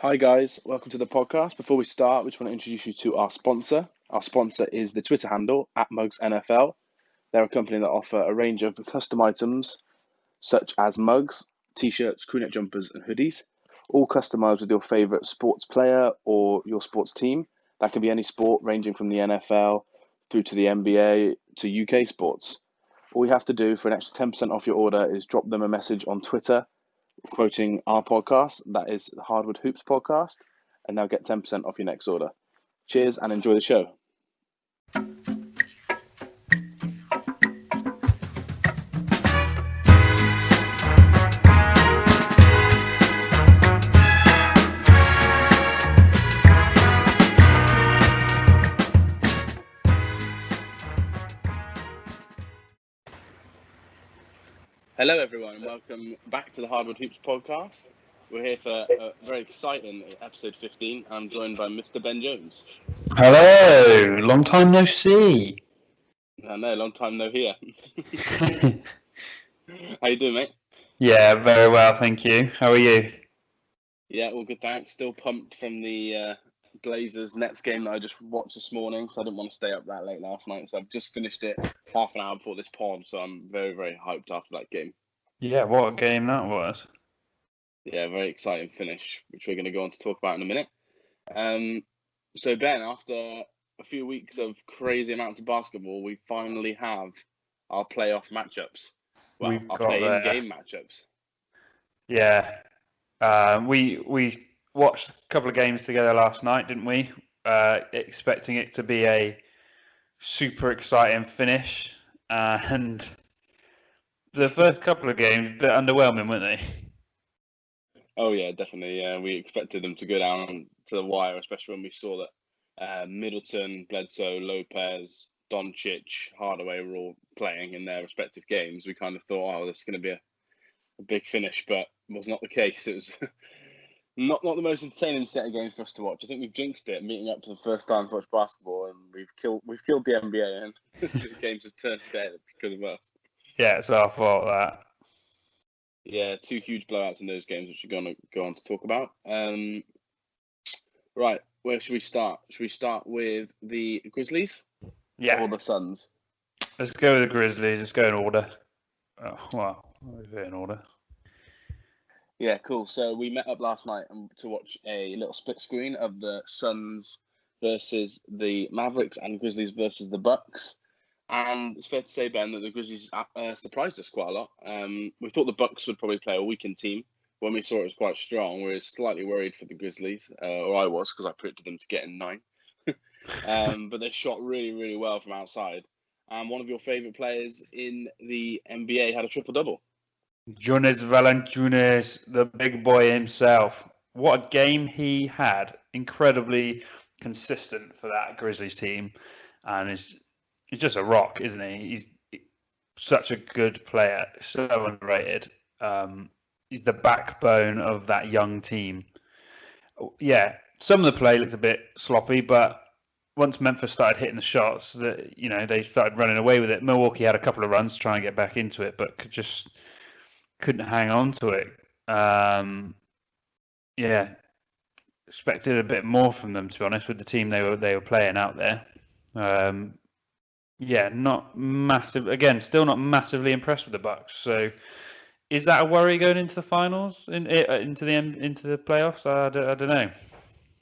Hi guys, welcome to the podcast. Before we start, we just want to introduce you to our sponsor. Our sponsor is the Twitter handle at Mugs NFL. They're a company that offer a range of custom items such as mugs, t-shirts, crewneck jumpers, and hoodies, all customized with your favorite sports player or your sports team. That can be any sport, ranging from the NFL through to the NBA to UK sports. All you have to do for an extra 10% off your order is drop them a message on Twitter quoting our podcast, that is the Hardwood Hoops podcast, and they'll get 10% off your next order. Cheers and enjoy the show. Hello, everyone, and welcome back to the Hardwood Hoops podcast. We're here for a very exciting episode 15. I'm joined by Mr. Ben Jones. Hello, long time no see. I know, long time no hear. How you doing, mate? Yeah, very well, thank you. How are you? Yeah, all good, thanks. Still pumped from the Blazers Nets game that I just watched this morning, so I didn't want to stay up that late last night. So I've just finished it half an hour before this pod, so I'm very, very hyped after that game. Yeah, what a game that was. Yeah, very exciting finish, which we're going to go on to talk about in a minute. So Ben, after a few weeks of crazy amounts of basketball, we finally have our playoff matchups. Well, We've our got play-in there. game matchups. Yeah, we watched a couple of games together last night, didn't we? Expecting it to be a super exciting finish, and the first couple of games a bit underwhelming, weren't they? Oh yeah, definitely. Yeah, we expected them to go down to the wire, especially when we saw that Middleton, Bledsoe, Lopez, Doncic, Hardaway were all playing in their respective games. We kind of thought, oh, this is going to be a big finish, but it was not the case. It was not the most entertaining set of games for us to watch. I think we've jinxed it, meeting up for the first time to watch basketball, and we've killed the NBA, and the games have turned dead because of us. Yeah, it's our fault that. Yeah, two huge blowouts in those games, which we're going to go on to talk about. Right, where should we start? Should we start with the Grizzlies Yeah, or the Suns? let's go with the Grizzlies. Let's go in order. Well, in order. Yeah, cool. So we met up last night to watch a little split screen of the Suns versus the Mavericks and Grizzlies versus the Bucks. And it's fair to say, Ben, that the Grizzlies surprised us quite a lot. We thought the Bucks would probably play a weakened team. When we saw it was quite strong, we were slightly worried for the Grizzlies, or I was, because I predicted them to get in 9. But they shot really, really well from outside. And one of your favourite players in the NBA had a triple-double. Jonas Valanciunas, the big boy himself. What a game he had. Incredibly consistent for that Grizzlies team. And he's just a rock, isn't he? He's such a good player, so underrated. He's the backbone of that young team. Yeah, some of the play looked a bit sloppy, but once Memphis started hitting the shots, they started running away with it. Milwaukee had a couple of runs to try and get back into it, but couldn't hang on to it. Yeah, expected a bit more from them, to be honest, with the team they were playing out there. Yeah, not massive. Again, still not massively impressed with the Bucks. So, is that a worry going into the finals, into the playoffs? I don't know.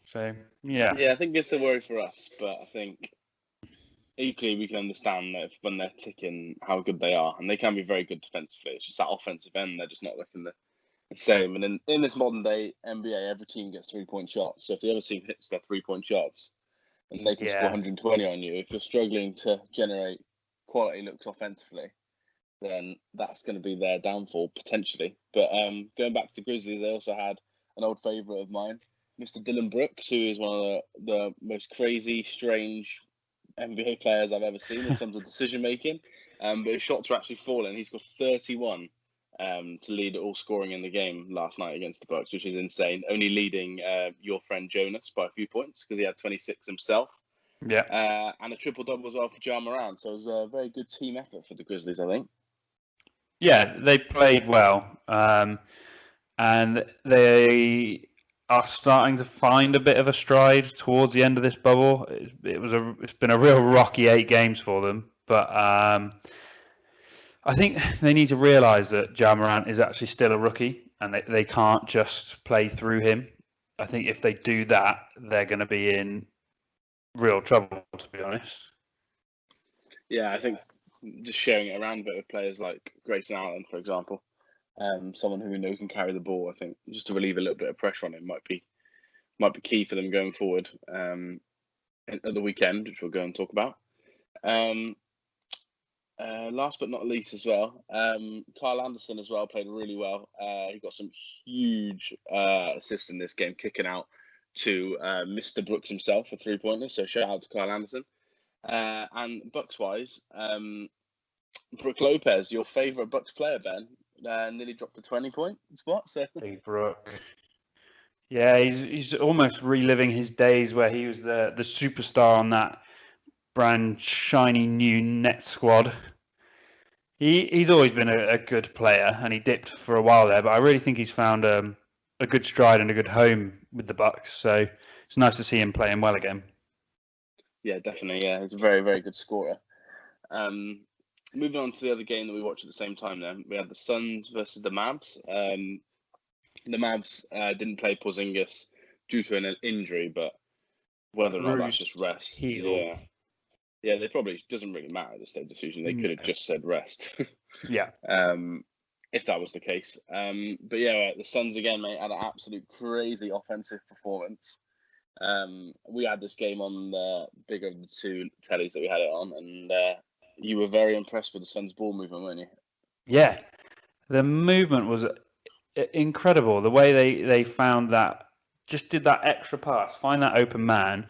So, yeah. Yeah, I think it's a worry for us, but I think equally we can understand that when they're ticking how good they are, and they can be very good defensively. It's just that offensive end, they're just not looking the same. And in this modern day NBA, every team gets 3-point shots. So if the other team hits their 3-point shots and they can score 120 on you, if you're struggling to generate quality looks offensively, then that's going to be their downfall potentially. But going back to the Grizzlies, they also had an old favourite of mine, Mr. Dylan Brooks, who is one of the most crazy, strange NBA players I've ever seen in terms of decision making. But his shots were actually falling. He's got 31 to lead all scoring in the game last night against the Bucks, which is insane. Only leading your friend Jonas by a few points because he had 26 himself. Yeah. And a triple-double as well for Ja Morant. So it was a very good team effort for the Grizzlies, I think. Yeah, they played well. And they are starting to find a bit of a stride towards the end of this bubble. It's been a real rocky 8 games for them, but I think they need to realise that Ja Morant is actually still a rookie, and they can't just play through him. I think if they do that, they're going to be in real trouble, to be honest. Yeah, I think just sharing it around a bit with players like Grayson Allen, for example, someone who we know can carry the ball. I think just to relieve a little bit of pressure on him might be key for them going forward at the weekend, which we'll go and talk about. Last but not least, as well, Kyle Anderson as well played really well. He got some huge assists in this game, kicking out to Mr. Brooks himself for 3-pointers. So shout out to Kyle Anderson. And Bucks wise, Brook Lopez, your favourite Bucks player, Ben, nearly dropped to 20-point spot. So Big Brook. Yeah, he's almost reliving his days where he was the superstar on that brand shiny new net squad. He's always been a good player, and he dipped for a while there, but I really think he's found a good stride and a good home with the Bucks. So it's nice to see him playing well again. Yeah, definitely. Yeah, he's a very, very good scorer. Moving on to the other game that we watched at the same time, then we had the Suns versus the Mavs. The Mavs didn't play Porzingis due to an injury, but whether or not that's just rest, yeah, they probably doesn't really matter at this stage of the season. They could have just said rest. Yeah. If that was the case. But yeah, the Suns again, mate, had an absolute crazy offensive performance. We had this game on the bigger of the two tellies that we had it on, and you were very impressed with the Suns' ball movement, weren't you? Yeah, the movement was incredible. The way they found that, just did that extra pass, find that open man,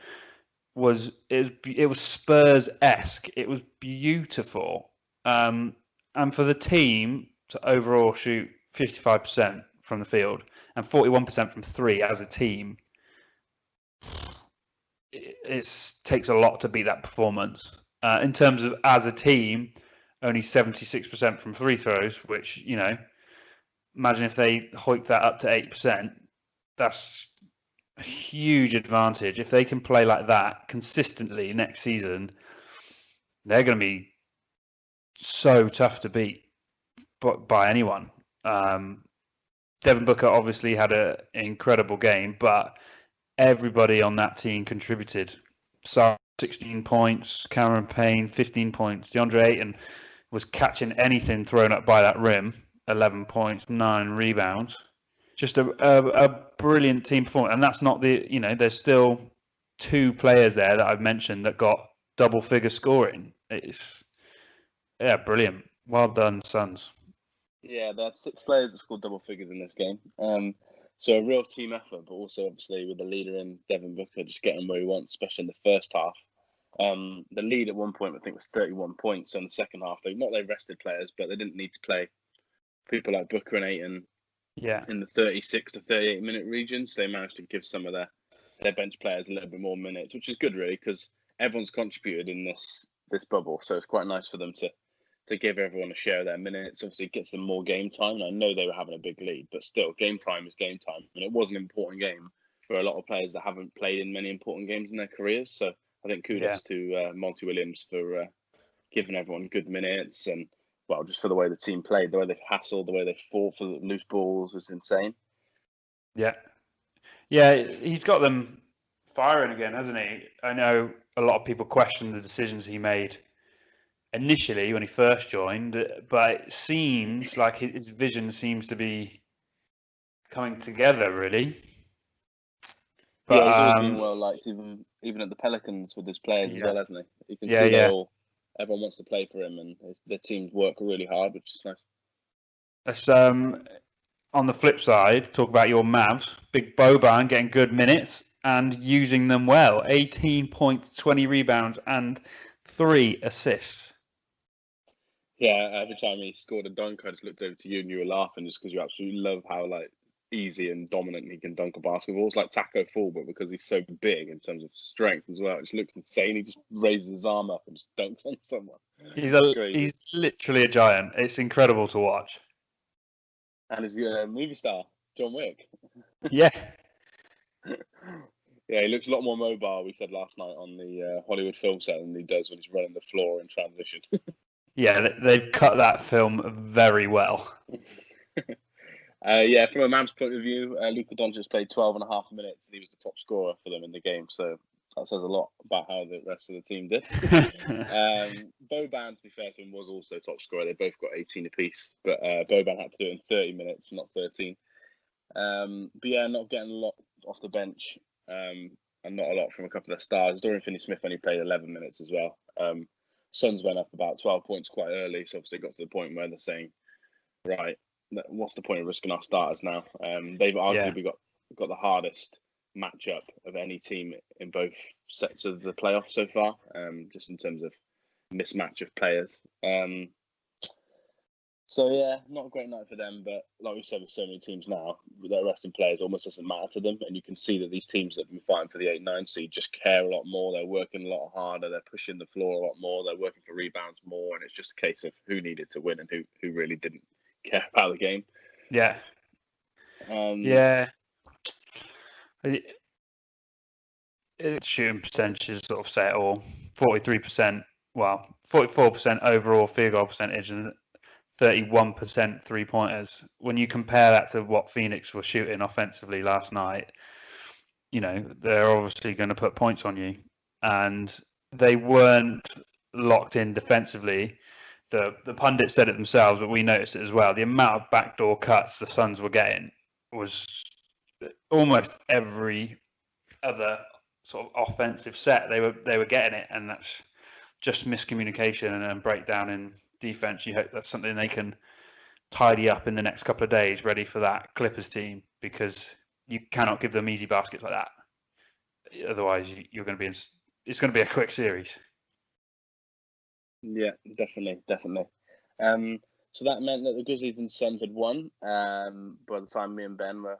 it was Spurs-esque. It was beautiful. And for the team to overall shoot 55% from the field and 41% from three as a team, it takes a lot to beat that performance. In terms of as a team, only 76% from free throws, which, imagine if they hoik that up to 8%, that's a huge advantage. If they can play like that consistently next season, they're going to be so tough to beat by anyone. Devin Booker obviously had an incredible game, but everybody on that team contributed. So 16 points, Cameron Payne 15 points, DeAndre Ayton was catching anything thrown up by that rim, 11 points, 9 rebounds. Just a brilliant team performance. And that's not there's still 2 players there that I've mentioned that got double figure scoring. It's, brilliant. Well done, Suns. Yeah, there are 6 players that scored double figures in this game. So a real team effort, but also obviously with the leader in Devin Booker just getting where he wants, especially in the first half. The lead at one point, I think, was 31 points. So in the second half, they rested players, but they didn't need to play people like Booker and Ayton in the 36 to 38 minute region. So they managed to give some of their bench players a little bit more minutes, which is good, really, because everyone's contributed in this bubble. So it's quite nice for them to give everyone a share of their minutes. Obviously, it gets them more game time. And I know they were having a big lead, but still, game time is game time. And it was an important game for a lot of players that haven't played in many important games in their careers. So I think kudos to Monty Williams for giving everyone good minutes and, well, just for the way the team played, the way they hassled, the way they fought for the loose balls was insane. Yeah. Yeah, he's got them firing again, hasn't he? I know a lot of people question the decisions he made initially when he first joined, but it seems like his vision seems to be coming together, really. But, yeah, he's always been well liked, even at the Pelicans with his players as well, hasn't he? You can see everyone wants to play for him, and their teams work really hard, which is nice. Let's on the flip side, talk about your Mavs. Big Boban getting good minutes and using them well. 18 points, 20 rebounds, and 3 assists. Yeah, every time he scored a dunk, I just looked over to you and you were laughing just because you absolutely love how easy and dominant he can dunk a basketball. It's like Taco Fall, but because he's so big in terms of strength as well, it just looks insane. He just raises his arm up and just dunks on someone. He's literally a giant. It's incredible to watch. And he's a movie star, John Wick. Yeah. Yeah, he looks a lot more mobile. We said last night on the Hollywood film set than he does when he's running the floor in transition. Yeah, they've cut that film very well. Yeah, from a man's point of view, Luka Doncic played 12 and a half minutes and he was the top scorer for them in the game. So that says a lot about how the rest of the team did. Boban, to be fair to him, was also top scorer. They both got 18 apiece, but Boban had to do it in 30 minutes, not 13. But yeah, not getting a lot off the bench and not a lot from a couple of stars. Dorian Finney-Smith only played 11 minutes as well. Suns went up about 12 points quite early, so obviously got to the point where they're saying, right, what's the point of risking our starters now? They've arguably got the hardest matchup of any team in both sets of the playoffs so far, just in terms of mismatch of players. So yeah, not a great night for them, but like we said with so many teams now, their resting players almost doesn't matter to them, and you can see that these teams that have been fighting for the 8-9 seed just care a lot more. They're working a lot harder. They're pushing the floor a lot more. They're working for rebounds more, and it's just a case of who needed to win and who really didn't care about the game. Yeah. Yeah. Its shooting percentages sort of set all 43%, well, 44% overall field goal percentage and 31% three-pointers. When you compare that to what Phoenix were shooting offensively last night, you know, they're obviously going to put points on you. And they weren't locked in defensively. The pundits said it themselves, but we noticed it as well. The amount of backdoor cuts the Suns were getting was almost every other sort of offensive set they were getting it, and that's just miscommunication and breakdown in defense. You hope that's something they can tidy up in the next couple of days, ready for that Clippers team, because you cannot give them easy baskets like that. Otherwise, you're going to be it's going to be a quick series. Yeah, definitely. So that meant that the Grizzlies and Suns had won by the time me and Ben were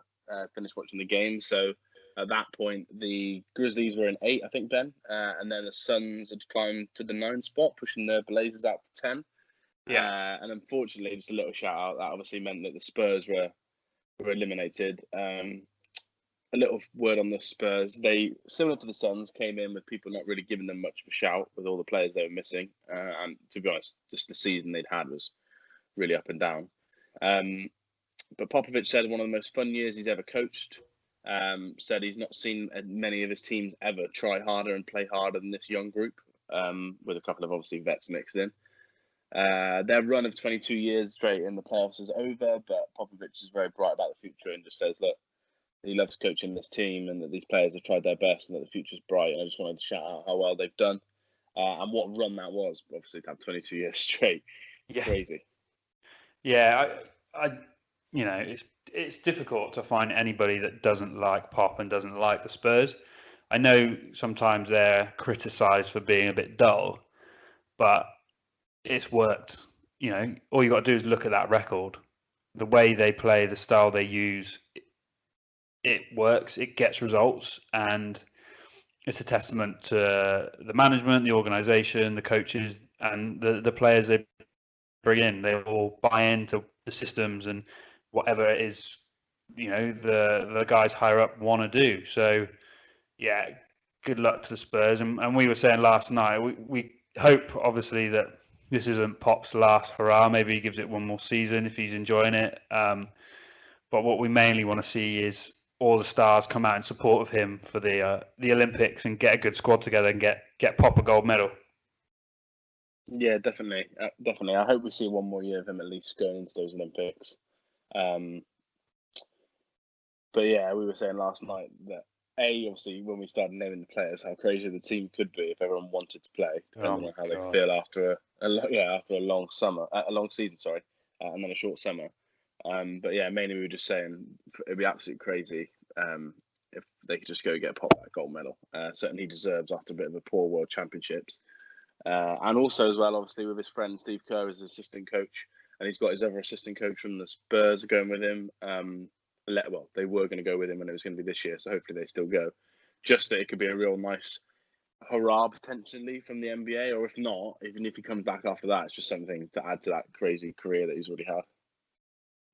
finished watching the game. So at that point, the Grizzlies were in 8, I think, Ben, and then the Suns had climbed to the 9 spot, pushing the Blazers out to 10. Yeah. And unfortunately, just a little shout out, that obviously meant that the Spurs were eliminated. A little word on the Spurs. They, similar to the Suns, came in with people not really giving them much of a shout with all the players they were missing. And to be honest, just the season they'd had was really up and down. But Popovich said one of the most fun years he's ever coached. Said he's not seen many of his teams ever try harder and play harder than this young group, with a couple of obviously vets mixed in. Their run of 22 years straight in the playoffs is over, but Popovich is very bright about the future and just says, look, he loves coaching this team and that these players have tried their best and that the future's bright. And I just wanted to shout out how well they've done and what run that was. Obviously, to have 22 years straight, crazy. Yeah, I you know, it's difficult to find anybody that doesn't like Pop and doesn't like the Spurs. I know sometimes they're criticised for being a bit dull, but it's worked. You know, all you got to do is look at that record. The way they play, the style they use, it works. It gets results, and it's a testament to the management, the organisation, the coaches, and the players they bring in. They all buy into the systems and whatever it is, you know, the guys higher up want to do. So, yeah, good luck to the Spurs. And we were saying last night, we hope, obviously, that this isn't Pop's last hurrah. Maybe he gives it one more season if he's enjoying it. But what we mainly want to see is all the stars come out in support of him for the Olympics and get a good squad together and get Pop a gold medal. Yeah, definitely. I hope we see one more year of him at least going into those Olympics. But yeah, we were saying last night that obviously when we started naming the players, how crazy the team could be if everyone wanted to play, depending on how they feel after after a long season, and then a short summer. But yeah, mainly we were just saying it'd be absolutely crazy if they could just go get Pop that gold medal. Certainly he deserves after a bit of a poor World Championships. And also as well, obviously with his friend Steve Kerr as assistant coach, and he's got his other assistant coach from the Spurs going with him. Well, they were going to go with him when it was going to be this year, so hopefully they still go. Just that it could be a real nice hurrah potentially from the NBA, or if not, even if he comes back after that, it's just something to add to that crazy career that he's already had.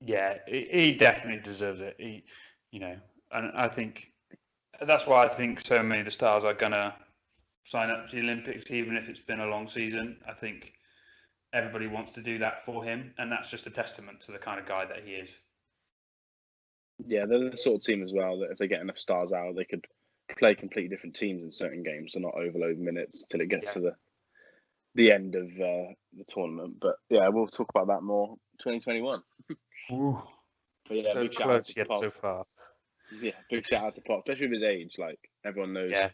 Yeah, he definitely deserves it. You know, and I think that's why I think so many of the stars are gonna sign up to the Olympics, even if it's been a long season. I think everybody wants to do that for him, and that's just a testament to the kind of guy that he is. Yeah, they're the sort of team as well that if they get enough stars out, they could play completely different teams in certain games and not overload minutes till it gets to the end of the tournament. But yeah, we'll talk about that more 2021. Ooh, But yeah, so big shout out close to yet Pop. so far. Yeah, big shout out to Pop, especially with his age. Like everyone knows Yeah,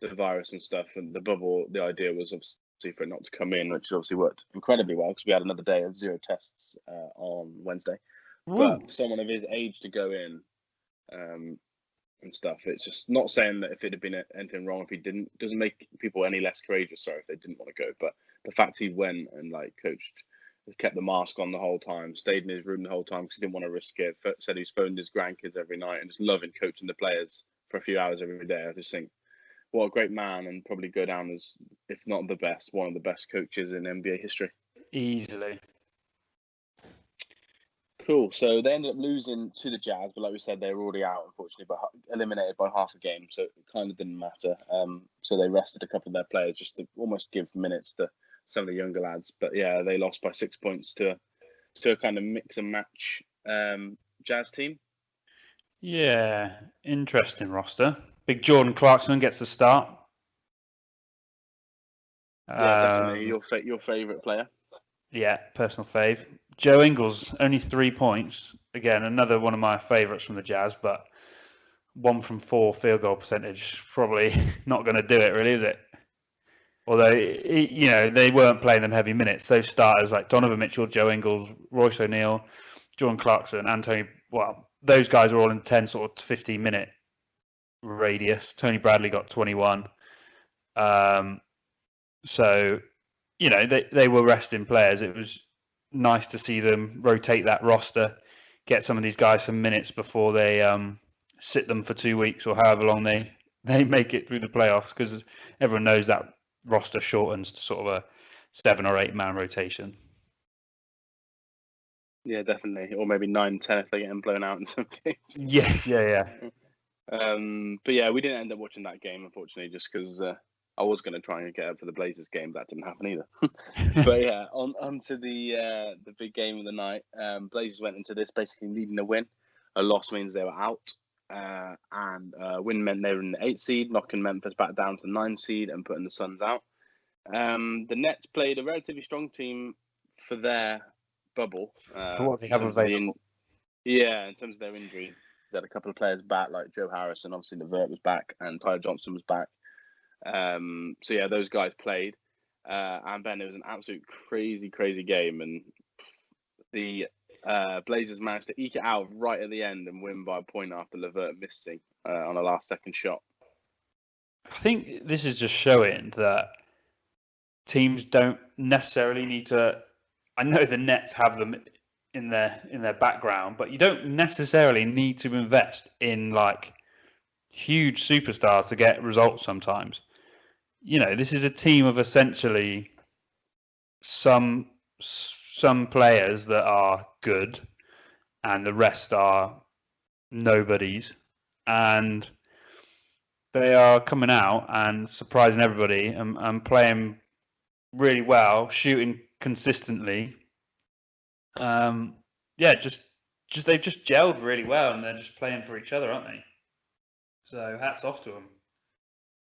the virus and stuff, and the bubble. The idea was obviously for it not to come in, which obviously worked incredibly well because we had another day of 0 tests on Wednesday. But Woo. for someone of his age to go in um, and stuff, it's just not saying that if it had been anything wrong if he didn't, doesn't make people any less courageous. Sorry if they didn't want to go, but the fact he went and like coached, kept the mask on the whole time, stayed in his room the whole time because he didn't want to risk it. Said he's phoned his grandkids every night and just loving coaching the players for a few hours every day. I just think what a great man, and probably go down as, if not the best, one of the best coaches in NBA history. Easily. Cool. So they ended up losing to the Jazz, but like we said, they were already out, unfortunately, but eliminated by half a game, so it kind of didn't matter. So they rested a couple of their players just to almost give minutes to some of the younger lads. But yeah, they lost by 6 points to a kind of mix and match Jazz team. Yeah, interesting roster. Big Jordan Clarkson gets the start. Yeah, definitely your favorite player. Yeah, personal fave. Joe Ingles, only 3 points. Again, another one of my favourites from the Jazz, but 1 from 4 field goal percentage. Probably not going to do it, really, is it? Although, they weren't playing them heavy minutes. Those starters like Donovan Mitchell, Joe Ingles, Royce O'Neal, Jordan Clarkson, Anthony. Well, those guys were all in 10 sort of 15-minute radius. Tony Bradley got 21. So, they were resting players. It was nice to see them rotate that roster, get some of these guys some minutes before they sit them for 2 weeks or however long they make it through the playoffs, because everyone knows that roster shortens to sort of a 7 or 8 man rotation. Yeah, definitely. Or maybe 9-10 if they get blown out in some games. Yeah. But yeah, we didn't end up watching that game, unfortunately, just because I was going to try and get up for the Blazers game. That didn't happen either. But yeah, on to the big game of the night. Blazers went into this basically needing a win. A loss means they were out. And win meant they were in the 8 seed, knocking Memphis back down to 9 seed and putting the Suns out. The Nets played a relatively strong team for their bubble. For what they have available. In terms of their injuries, they had a couple of players back, like Joe Harris, and obviously LeVert was back, and Tyler Johnson was back. So yeah, those guys played. And Ben, it was an absolute crazy game, and the Blazers managed to eke it out right at the end and win by a point after LeVert missing on a last-second shot. I think this is just showing that teams don't necessarily need to. I know the Nets have them in their background, but you don't necessarily need to invest in like huge superstars to get results sometimes. This is a team of essentially some players that are good and the rest are nobodies, and they are coming out and surprising everybody and playing really well, shooting consistently. Just they've just gelled really well, and they're just playing for each other, aren't they? So hats off to them.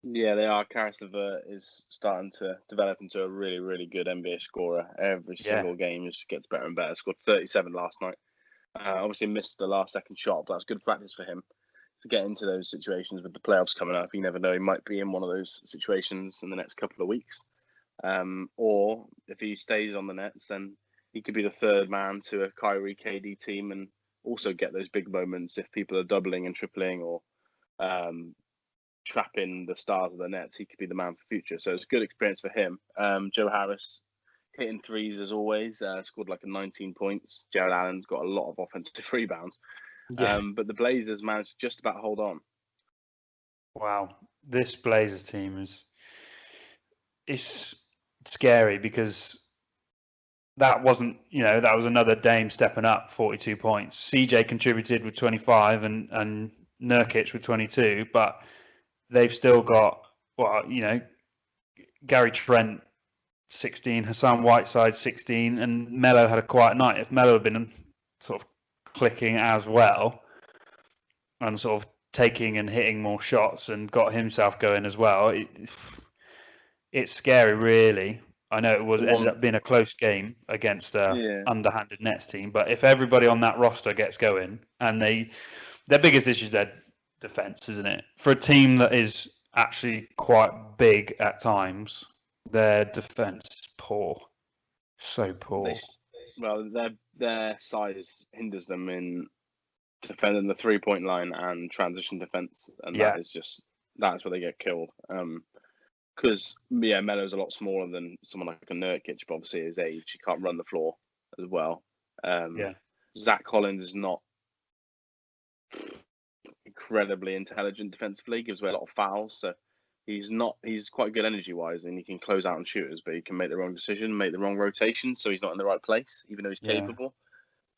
Yeah, they are. Karis LeVert is starting to develop into a really good NBA scorer. Every single game just gets better and better. Scored 37 last night. Obviously missed the last-second shot, but that's good practice for him to get into those situations with the playoffs coming up. You never know, he might be in one of those situations in the next couple of weeks. Or if he stays on the Nets, then he could be the third man to a Kyrie KD team and also get those big moments if people are doubling and tripling or trapping the stars of the Nets. He could be the man for future. So it's a good experience for him. Joe Harris hitting threes as always, scored like 19 points. Jared Allen's got a lot of offensive rebounds. But the Blazers managed to just about hold on. Wow, this Blazers team is scary because that wasn't, that was another Dame stepping up, 42 points. CJ contributed with 25 and Nurkic with 22, but they've still got, well, Gary Trent 16, Hassan Whiteside 16, and Melo had a quiet night. If Melo had been sort of clicking as well and sort of taking and hitting more shots and got himself going as well, it's scary, really. I know ended up being a close game against a underhanded Nets team, but if everybody on that roster gets going, and their biggest issue is their defense, isn't it? For a team that is actually quite big at times, their defense is poor, so poor. Their size hinders them in defending the 3-point line and transition defense, and that's where they get killed. Because Melo's a lot smaller than someone like a Nurkic, but obviously at his age, he can't run the floor as well. Zach Collins is not incredibly intelligent defensively, gives away a lot of fouls, so he's quite good energy wise, and he can close out on shooters, but he can make the wrong decision, make the wrong rotation, so he's not in the right place, even though he's capable.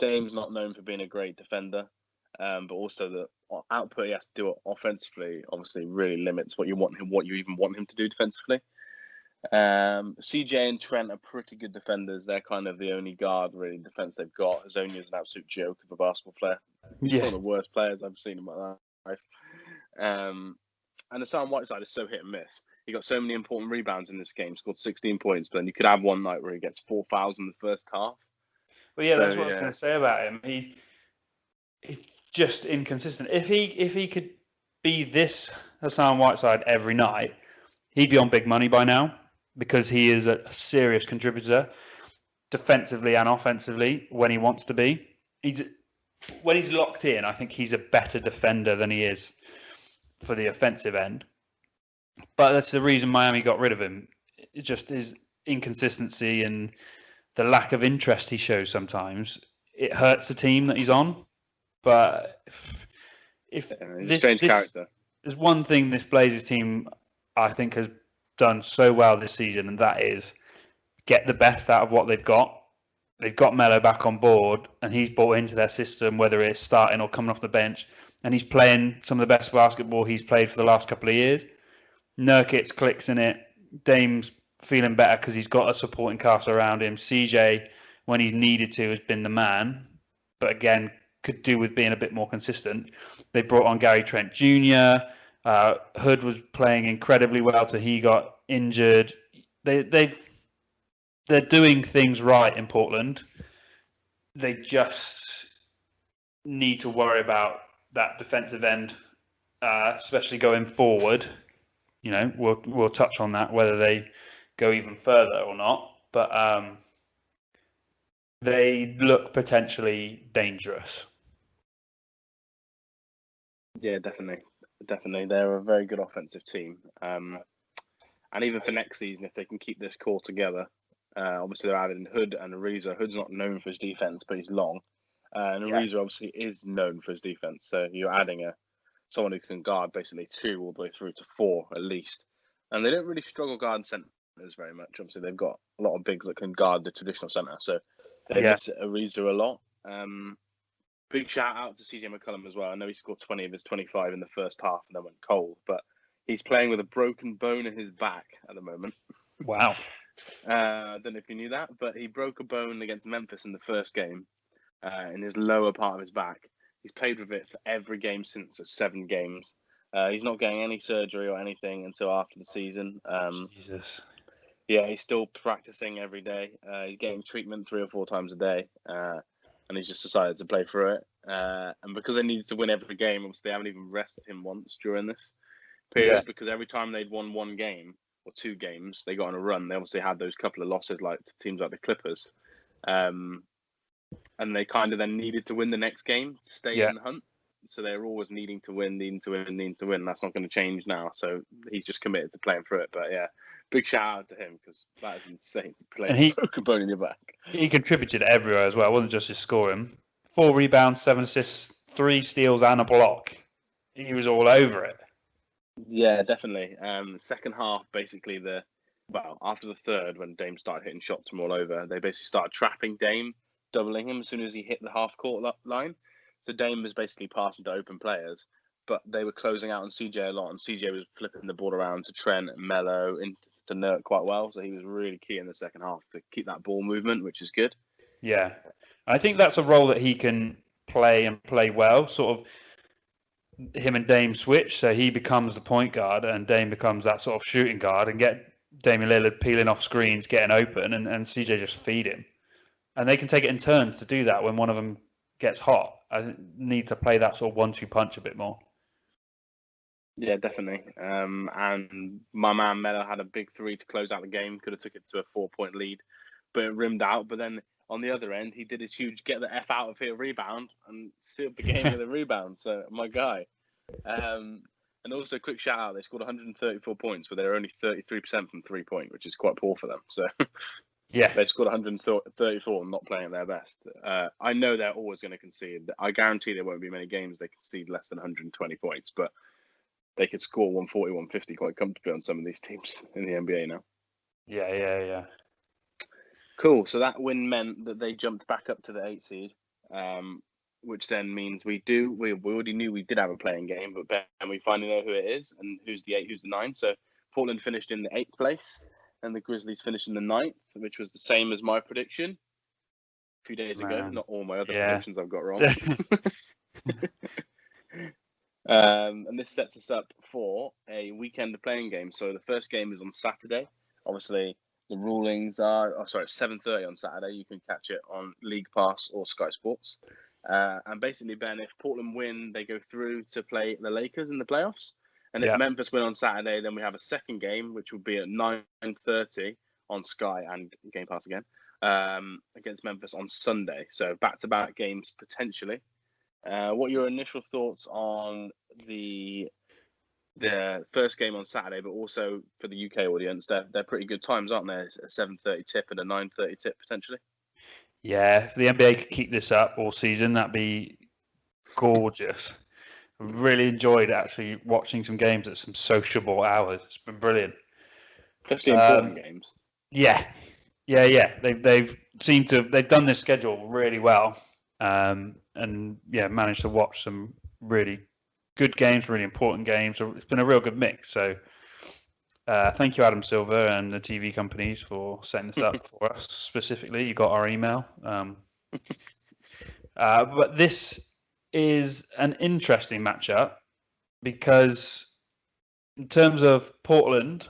Dame's not known for being a great defender, but also the output he has to do offensively obviously really limits what you even want him to do defensively. CJ and Trent are pretty good defenders. They're kind of the only guard really defense they've got. Zonya's an absolute joke of a basketball player. He's one of the worst players I've seen in my life. And Hassan Whiteside is so hit and miss. He got so many important rebounds in this game, scored 16 points, but then you could have one night where he gets 4 fouls in the first half. Well, that's what I was going to say about him. He's just inconsistent. If he could be this Hassan Whiteside every night, he'd be on big money by now, because he is a serious contributor defensively and offensively when he wants to be. When he's locked in, I think he's a better defender than he is for the offensive end. But that's the reason Miami got rid of him. It's just his inconsistency and the lack of interest he shows sometimes. It hurts the team that he's on. But if he's a strange character. There's one thing this Blazers team, I think, has done so well this season, and that is get the best out of what they've got. They've got Melo back on board, and he's bought into their system, whether it's starting or coming off the bench, and he's playing some of the best basketball he's played for the last couple of years. Nurkic clicks in it. Dame's feeling better because he's got a supporting cast around him. CJ, when he's needed to, has been the man, but again, could do with being a bit more consistent. They brought on Gary Trent Jr. Hood was playing incredibly well till he got injured. They're doing things right in Portland. They just need to worry about that defensive end, especially going forward. We'll touch on that, whether they go even further or not. But they look potentially dangerous. Yeah, definitely. They're a very good offensive team. And even for next season, if they can keep this core together, obviously they're adding Hood and Ariza. Hood's not known for his defense, but he's long. And Ariza obviously is known for his defense. So you're adding someone who can guard basically 2 all the way through to 4 at least. And they don't really struggle guarding centers very much. Obviously, they've got a lot of bigs that can guard the traditional center. So they miss Ariza a lot. Big shout out to CJ McCollum as well. I know he scored 20 of his 25 in the first half and then went cold, but he's playing with a broken bone in his back at the moment. Wow. I don't know if you knew that, but he broke a bone against Memphis in the first game in his lower part of his back. He's played with it for every game since, at 7 games. He's not getting any surgery or anything until after the season. Jesus. Yeah, he's still practicing every day. He's getting treatment 3 or 4 times a day. And he's just decided to play through it. And because they needed to win every game, obviously they haven't even rested him once during this period, because every time they'd won 1 game or 2 games, they got on a run. They obviously had those couple of losses like to teams like the Clippers. And they kind of then needed to win the next game to stay in the hunt. So they're always needing to win. That's not going to change now. So he's just committed to playing through it. But yeah, big shout out to him, because that is insane to play with a broken bone in your back. He contributed everywhere as well. It wasn't just his scoring. 4 rebounds, 7 assists, 3 steals and a block. He was all over it. Yeah, definitely. Second half, basically after the third, when Dame started hitting shots from all over, they basically started trapping Dame, doubling him as soon as he hit the half-court line. So Dame was basically passing to open players. but they were closing out on CJ a lot, and CJ was flipping the ball around to Trent and Melo into Nurk quite well. So he was really key in the second half to keep that ball movement, which is good. Yeah, I think that's a role that he can play and play well. Sort of him and Dame switch, so he becomes the point guard and Dame becomes that sort of shooting guard, and get Damian Lillard peeling off screens, getting open, and CJ just feed him. And they can take it in turns to do that when one of them gets hot. I need to play that sort of 1-2 punch a bit more. Yeah, definitely. And my man Melo had a big three to close out the game. Could have took it to a 4-point lead, but it rimmed out. But then on the other end, he did his huge get the F out of here rebound and sealed the game with a rebound. So my guy. And also, quick shout out, they scored 134 points, but they're only 33% from 3-point, which is quite poor for them. So yeah, they scored 134 and not playing at their best. I know they're always going to concede. I guarantee there won't be many games they concede less than 120 points, but they could score 140, 150 quite comfortably on some of these teams in the NBA now. Yeah. Cool. So that win meant that they jumped back up to the 8 seed, which then means we already knew we did have a playing game, but we finally know who it is and who's the 8, who's the 9. So Portland finished in the 8th place, and the Grizzlies finished in the 9th, which was the same as my prediction a few days ago. Not all my other predictions I've got wrong. And this sets us up for a weekend of playing games. So the first game is on Saturday. Obviously, the rulings are, it's 7:30 on Saturday. You can catch it on League Pass or Sky Sports. And basically, Ben, if Portland win, they go through to play the Lakers in the playoffs. And if Memphis win on Saturday, then we have a second game, which will be at 9:30 on Sky and Game Pass again, against Memphis on Sunday. So back-to-back games potentially. What are your initial thoughts on the first game on Saturday, but also for the UK audience? They're pretty good times, aren't they? A 7:30 tip and a 9:30 tip potentially. Yeah, if the NBA could keep this up all season, that'd be gorgeous. Really enjoyed actually watching some games at some sociable hours. It's been brilliant, especially important games. Yeah. They've seemed to they've done this schedule really well, and managed to watch some really good games, really important games. So it's been a real good mix. So thank you, Adam Silver and the TV companies, for setting this up for us. Specifically, you got our email. But this is an interesting matchup because in terms of Portland,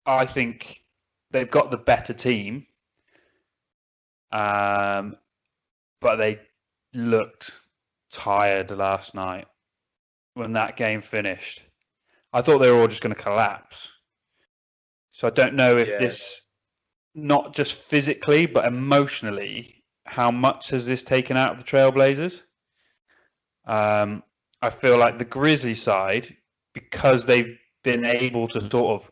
I think they've got the better team, but they looked tired last night when that game finished. I thought they were all just going to collapse. So I don't know if this, not just physically, but emotionally, how much has this taken out of the Trailblazers? I feel like the Grizzlies side, because they've been able to sort of,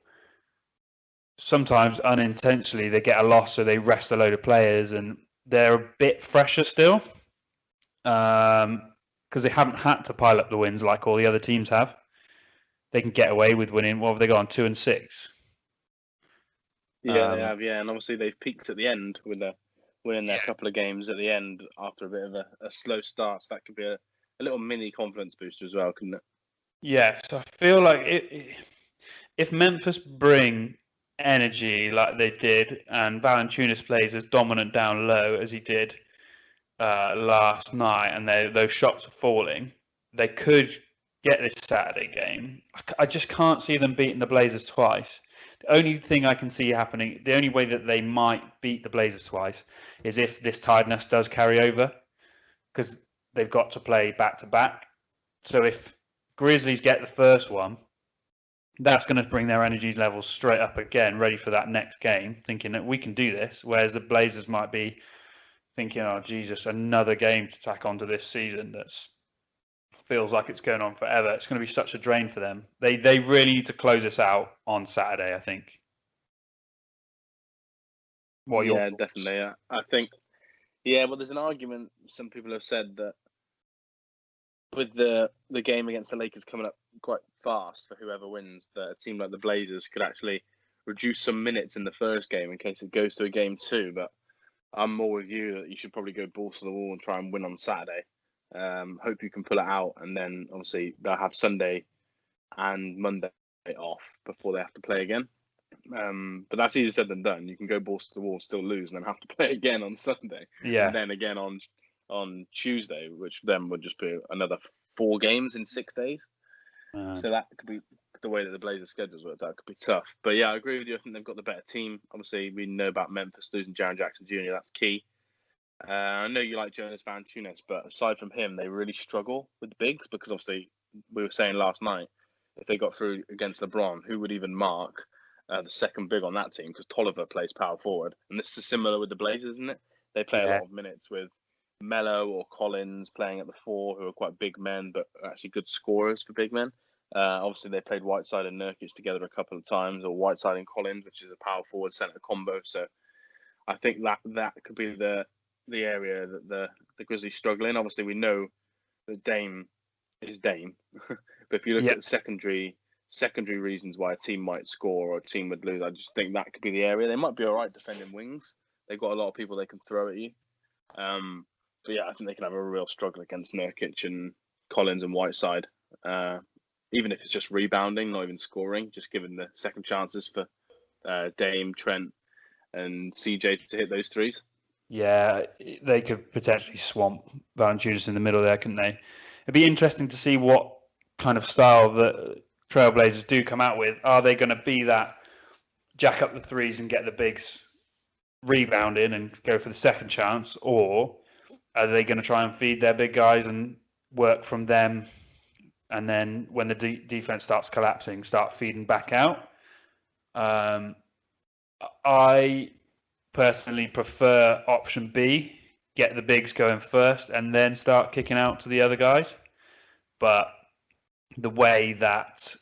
sometimes unintentionally, they get a loss, so they rest a load of players, and they're a bit fresher still, because they haven't had to pile up the wins like all the other teams have. They can get away with winning. What have they got on 2-6? Yeah, they have. Yeah, and obviously they've peaked at the end with winning their couple of games at the end after a bit of a slow start. So that could be a little mini confidence booster as well, couldn't it? Yeah, so I feel like if Memphis bring energy like they did, and Valanciunas plays as dominant down low as he did last night, and those shots are falling, they could get this Saturday game. I just can't see them beating the Blazers twice. The only thing I can see happening, the only way that they might beat the Blazers twice, is if this tiredness does carry over, because they've got to play back-to-back. So if Grizzlies get the first one, that's going to bring their energy levels straight up again, ready for that next game, thinking that we can do this, whereas the Blazers might be thinking, oh, Jesus, another game to tack onto this season that's feels like it's going on forever. It's going to be such a drain for them. They really need to close this out on Saturday, I think. What are your thoughts? Definitely. I think, well, there's an argument. Some people have said that with the game against the Lakers coming up quite fast for whoever wins, that a team like the Blazers could actually reduce some minutes in the first game in case it goes to a game 2. But I'm more with you that you should probably go balls to the wall and try and win on Saturday. Hope you can pull it out, and then obviously they'll have Sunday and Monday off before they have to play again. But that's easier said than done. You can go balls to the wall, still lose, and then have to play again on Sunday, Yeah. and then again on Tuesday, which then would just be another 4 games in 6 days. So that could be the way that the Blazers' schedules worked out. Could be tough. But yeah, I agree with you. I think they've got the better team. Obviously, we know about Memphis losing Jaren Jackson Jr. That's key. I know you like Jonas Valanciunas, but aside from him, they really struggle with the bigs because obviously we were saying last night, if they got through against LeBron, who would even mark the second big on that team? Because Tolliver plays power forward, and this is similar with the Blazers, isn't it? They play a lot of minutes with Melo or Collins playing at the 4, who are quite big men, but actually good scorers for big men. Obviously, they played Whiteside and Nurkic together a couple of times, or Whiteside and Collins, which is a power forward center combo. So I think that could be the area that the Grizzlies struggle in. Obviously, we know that Dame is Dame, but if you look at the secondary reasons why a team might score or a team would lose, I just think that could be the area. They might be all right defending wings. They've got a lot of people they can throw at you. But yeah, I think they can have a real struggle against Nurkic and Collins and Whiteside. Even if it's just rebounding, not even scoring, just giving the second chances for Dame, Trent, and CJ to hit those threes. Yeah, they could potentially swamp Valanciunas in the middle there, couldn't they? It'd be interesting to see what kind of style the Trailblazers do come out with. Are they going to be that jack up the threes and get the bigs rebounding and go for the second chance, or are they going to try and feed their big guys and work from them, and then when the defense starts collapsing, start feeding back out? I personally prefer option B, get the bigs going first and then start kicking out to the other guys. But the way that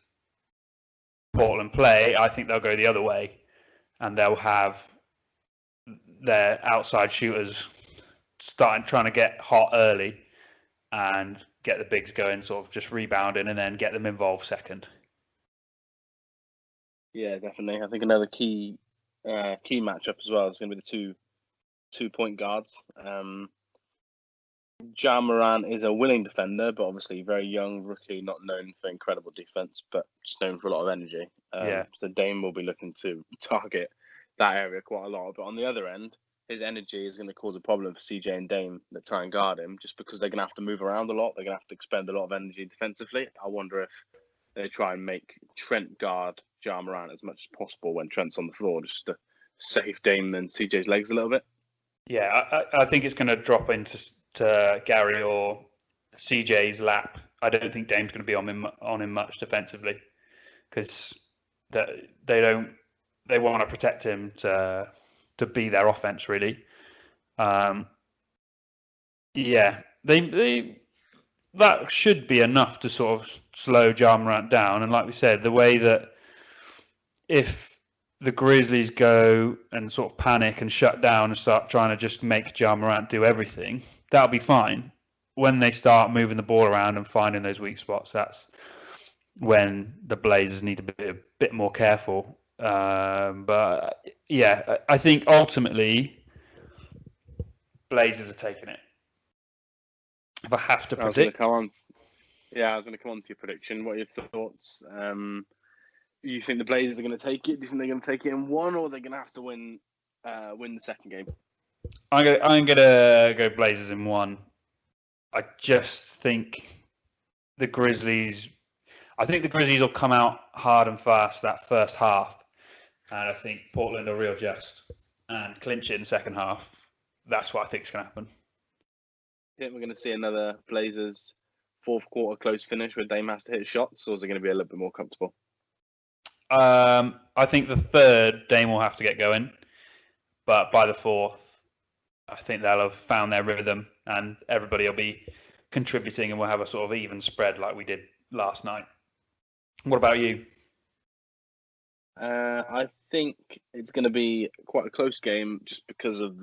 Portland play, I think they'll go the other way, and they'll have their outside shooters trying to get hot early and get the bigs going, sort of just rebounding, and then get them involved second. Yeah, definitely. I think another key matchup as well is going to be the two point guards. Ja Morant is a willing defender, but obviously very young rookie, not known for incredible defense, but just known for a lot of energy. So Dame will be looking to target that area quite a lot. But on the other end, his energy is going to cause a problem for CJ and Dame that try and guard him, just because they're going to have to move around a lot. They're going to have to expend a lot of energy defensively. I wonder if they try and make Trent guard Ja Morant as much as possible when Trent's on the floor, just to save Dame and CJ's legs a little bit. Yeah, I think it's going to drop into Gary or CJ's lap. I don't think Dame's going to be on him much defensively, because they want to protect him to be their offense, really. Yeah, that should be enough to sort of slow Ja Morant down. And like we said, the way that if the Grizzlies go and sort of panic and shut down and start trying to just make Ja Morant do everything, that'll be fine. When they start moving the ball around and finding those weak spots, that's when the Blazers need to be a bit more careful. But yeah, I think ultimately Blazers are taking it. If I have to predict, I was going to come on to your prediction. What are your thoughts? You think the Blazers are going to take it? Do you think they're going to take it in 1, or they're going to have to win the second game? I'm gonna go Blazers in 1. I just think the Grizzlies. I think the Grizzlies will come out hard and fast that first half, and I think Portland will readjust and clinch it in the second half. That's what I think is going to happen. I think we're going to see another Blazers fourth quarter close finish where Dame has to hit shots, or is it going to be a little bit more comfortable? I think the third, Dame will have to get going, but by the fourth, I think they'll have found their rhythm and everybody will be contributing, and we'll have a sort of even spread like we did last night. What about you? I think it's going to be quite a close game just because of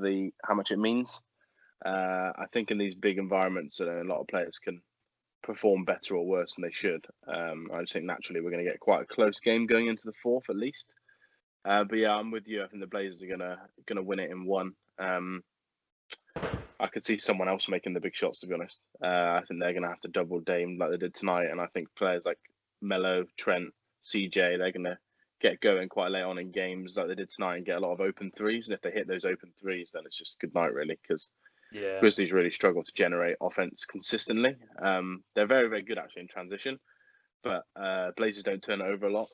how much it means. I think in these big environments, a lot of players can perform better or worse than they should. I just think naturally we're going to get quite a close game going into the fourth at least. But yeah, I'm with you. I think the Blazers are going to win it in 1. I could see someone else making the big shots. To be honest, I think they're going to have to double Dame like they did tonight, and I think players like Melo, Trent, CJ, they're going to get going quite late on in games like they did tonight and get a lot of open threes. And if they hit those open threes, then it's just good night really, because Yeah. Grizzlies really struggle to generate offense consistently. They're very, very good actually in transition, but Blazers don't turn it over a lot.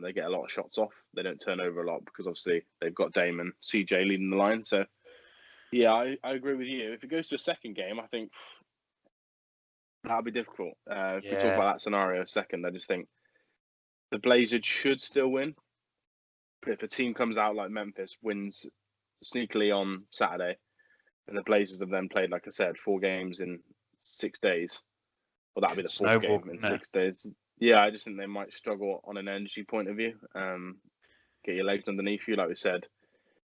They get a lot of shots off. They don't turn over a lot because obviously they've got Dame and CJ leading the line. So yeah, I agree with you. If it goes to a second game, I think that'll be difficult. If we talk Yeah. about that scenario a second, I just think the Blazers should still win. But if a team comes out like Memphis, wins sneakily on Saturday, and the Blazers have then played, like I said, 4 games in 6 days, well, that'll be the 4th Snowball, game in couldn't it? 6 days. Yeah, I just think they might struggle on an energy point of view. Get your legs underneath you, like we said.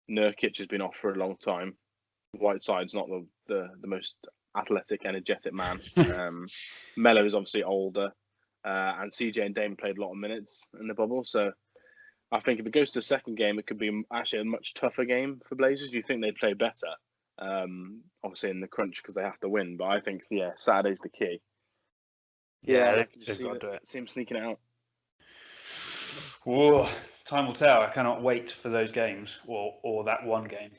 Nurkic has been off for a long time. Whiteside's not the most athletic, energetic man. Melo is obviously older, and CJ and Dame played a lot of minutes in the bubble. So I think if it goes to the second game, it could be actually a much tougher game for Blazers. You think they'd play better, obviously in the crunch because they have to win. But I think Saturday's the key. Yeah, I can just they've got to do it. see him sneaking it out. Whoa, time will tell. I cannot wait for those games or that one game.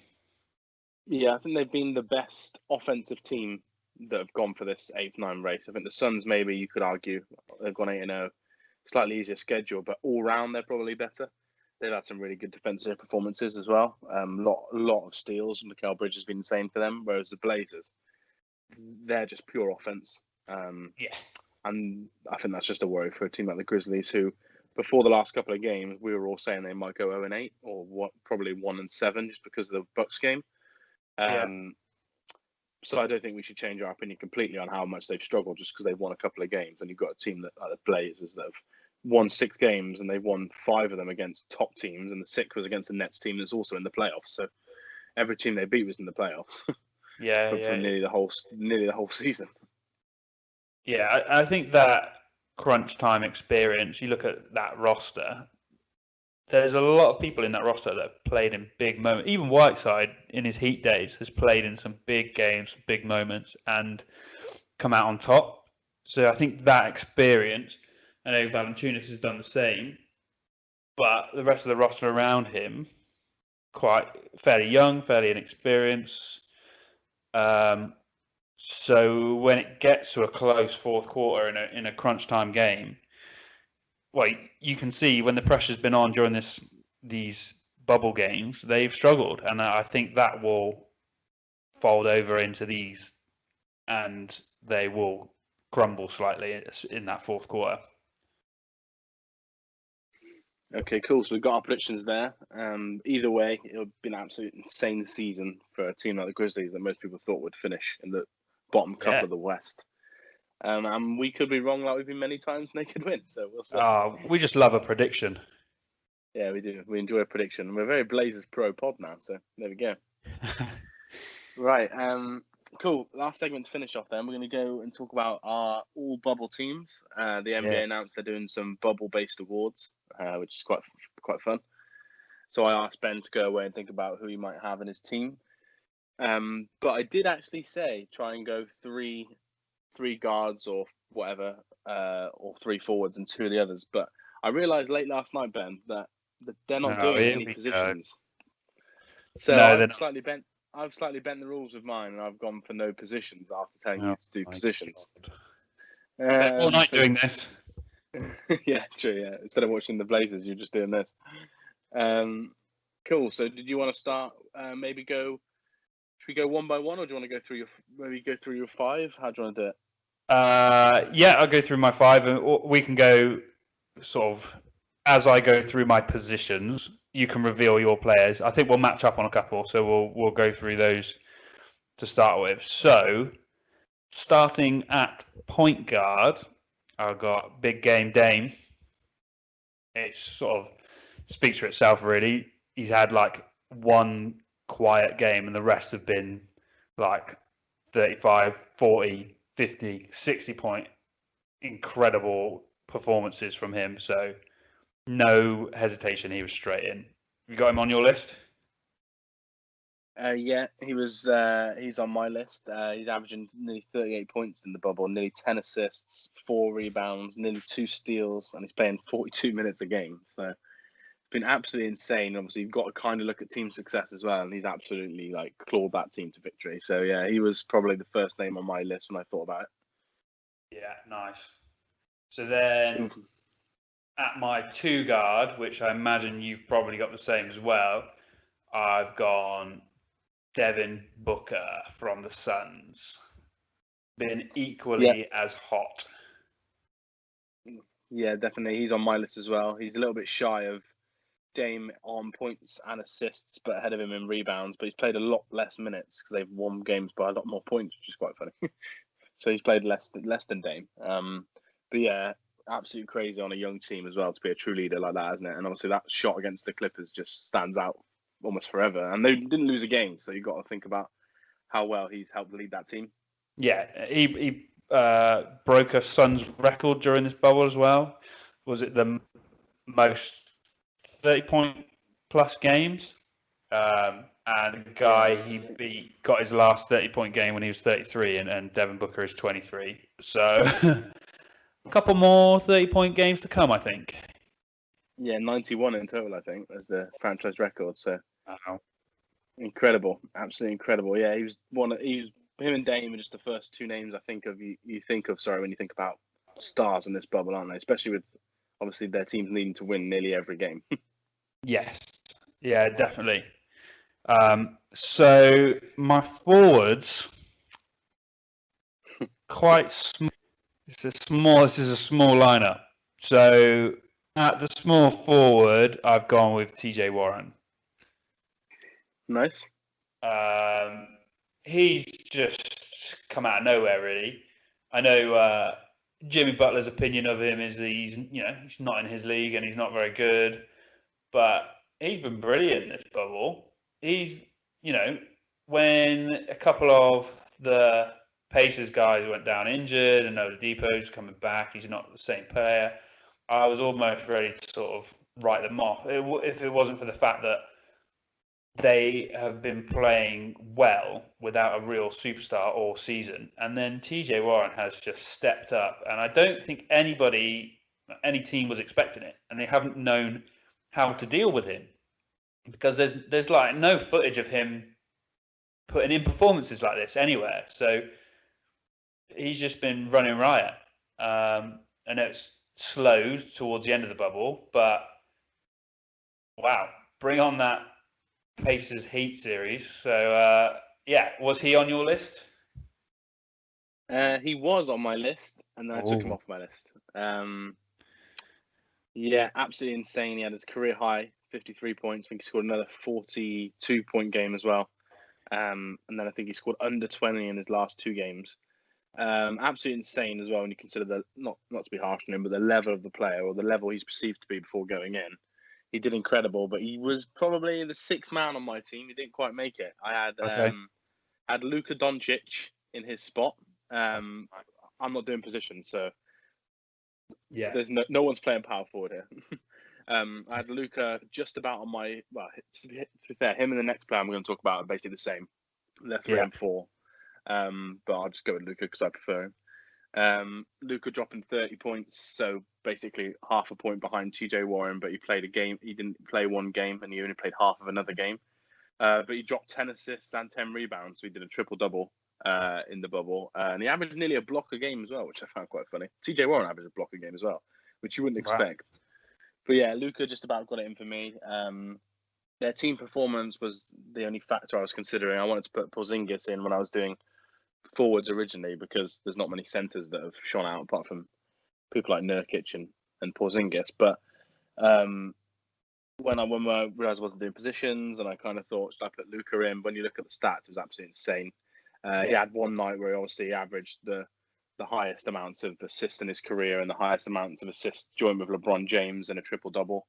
Yeah, I think they've been the best offensive team that have gone for this 8th-9 race. I think the Suns, maybe you could argue, they've gone 8-0, slightly easier schedule, but all round they're probably better. They've had some really good defensive performances as well. Lot of steals. Mikal Bridges has been insane for them, whereas the Blazers, they're just pure offense. Yeah. And I think that's just a worry for a team like the Grizzlies, who, before the last couple of games, we were all saying they might go 0-8 or probably 1-7 just because of the Bucks game. Yeah. So I don't think we should change our opinion completely on how much they've struggled just because they've won a couple of games. And you've got a team that, like the Blazers, that have won 6 games and they've won 5 of them against top teams, and the 6th was against a Nets team that's also in the playoffs. So every team they beat was in the playoffs. Yeah, for nearly the whole season. Yeah, I think that crunch time experience, you look at that roster, there's a lot of people in that roster that have played in big moments. Even Whiteside, in his Heat days, has played in some big games, big moments, and come out on top. So I think that experience, I know Valanciunas has done the same, but the rest of the roster around him, quite fairly young, fairly inexperienced. So when it gets to a close fourth quarter in a crunch time game, well, you can see when the pressure's been on during these bubble games, they've struggled, and I think that will fold over into these, and they will crumble slightly in that fourth quarter. Okay, cool. So we've got our predictions there. Either way, it'll be an absolute insane season for a team like the Grizzlies that most people thought would finish in the bottom couple of the West. And we could be wrong, like we've been many times, and they could win. So we'll see. We just love a prediction. Yeah, we do. We enjoy a prediction. We're a very Blazers pro pod now, so there we go. Right. Cool. Last segment to finish off. Then we're going to go and talk about our all bubble teams. The NBA announced they're doing some bubble-based awards, which is quite fun. So I asked Ben to go away and think about who he might have in his team. But I did actually say try and go three guards or whatever, or 3 forwards and 2 of the others. But I realised late last night, Ben, that they're not doing any positions. So no, I've slightly bent the rules with mine, and I've gone for no positions after telling you to do positions. All night doing this. Yeah, true. Yeah, instead of watching the Blazers, you're just doing this. Cool. So, did you want to start? Maybe go. Should we go one by one, or do you want to go through your 5? How do you want to do it? Yeah, I'll go through my 5, and we can go sort of as I go through my positions. You can reveal your players. I think we'll match up on a couple, so we'll go through those to start with. So, starting at point guard, I've got big game Dame. It sort of speaks for itself, really. He's had like one quiet game, and the rest have been like 35, 40, 50, 60 point incredible performances from him. So no hesitation, he was straight in. You got him on your list? Yeah, he's on my list. He's averaging nearly 38 points in the bubble, nearly 10 assists, 4 rebounds, nearly 2 steals, and he's playing 42 minutes a game. So it's been absolutely insane. Obviously, you've got to kind of look at team success as well, and he's absolutely like clawed that team to victory. So yeah, he was probably the first name on my list when I thought about it. Yeah, nice. So then at my 2 guard, which I imagine you've probably got the same as well, I've gone Devin Booker from the Suns. Been Yeah, equally as hot. yeah, definitely. He's on my list as well. He's a little bit shy of Dame on points and assists, but ahead of him in rebounds. But he's played a lot less minutes because they've won games by a lot more points, which is quite funny. So he's played less than Dame. But yeah, absolutely crazy on a young team as well to be a true leader like that, isn't it? And obviously that shot against the Clippers just stands out almost forever. And they didn't lose a game, so you've got to think about how well he's helped lead that team. Yeah, he broke a Suns record during this bubble as well. Was it the most 30-point plus games? And the guy he beat got his last 30-point game when he was 33, and Devin Booker is 23. So a couple more 30-point games to come, I think. Yeah, 91 in total, I think, as the franchise record. So Wow. incredible, absolutely incredible. Yeah, he was him and Dame are just the first 2 names I think of. You think of, sorry, when you think about stars in this bubble, aren't they? Especially with obviously their teams needing to win nearly every game. Yes. Yeah, definitely. So my forwards quite small. This is a small lineup. So at the small forward, I've gone with TJ Warren. Nice. He's just come out of nowhere, really. I know Jimmy Butler's opinion of him is that he's not in his league and he's not very good, but he's been brilliant this bubble. He's, when a couple of the Pacers guys went down injured and Oladipo's coming back, he's not the same player. I was almost ready to sort of write them off if it wasn't for the fact that they have been playing well without a real superstar all season. And then TJ Warren has just stepped up. And I don't think any team was expecting it. And they haven't known how to deal with him. Because there's like no footage of him putting in performances like this anywhere. So he's just been running riot. And it's slowed towards the end of the bubble. But wow, bring on that Pacers Heat series. So yeah, was he on your list? He was on my list, and then I took him off my list. Yeah, absolutely insane. He had his career high, 53 points. I think he scored another 42-point game as well. And then I think he scored under 20 in his last 2 games. Absolutely insane as well when you consider the not to be harsh on him, but the level of the player or the level he's perceived to be before going in. He did incredible, but he was probably the 6th man on my team. He didn't quite make it. I had Luka Doncic in his spot. I'm not doing positions, so Yeah. there's no one's playing power forward here. I had Luka just about on my to be fair, him and the next player I'm going to talk about are basically the same. They're 3 and 4. But I'll just go with Luka because I prefer him. Luka dropping 30 points, so basically half a point behind TJ Warren, but he played a game. He didn't play one game, and he only played half of another game. But he dropped 10 assists and 10 rebounds, so he did a triple-double in the bubble. And he averaged nearly a block a game as well, which I found quite funny. TJ Warren averaged a block a game as well, which you wouldn't expect. But yeah, Luka just about got it in for me. Their team performance was the only factor I was considering. I wanted to put Porzingis in when I was doing forwards originally because there's not many centers that have shone out apart from people like Nurkic and Porzingis. But when I realized I wasn't doing positions and I kind of thought, should I put Luka in? When you look at the stats, it was absolutely insane. He had one night where he obviously averaged the highest amounts of assists in his career and the highest amounts of assists joined with LeBron James in a triple-double.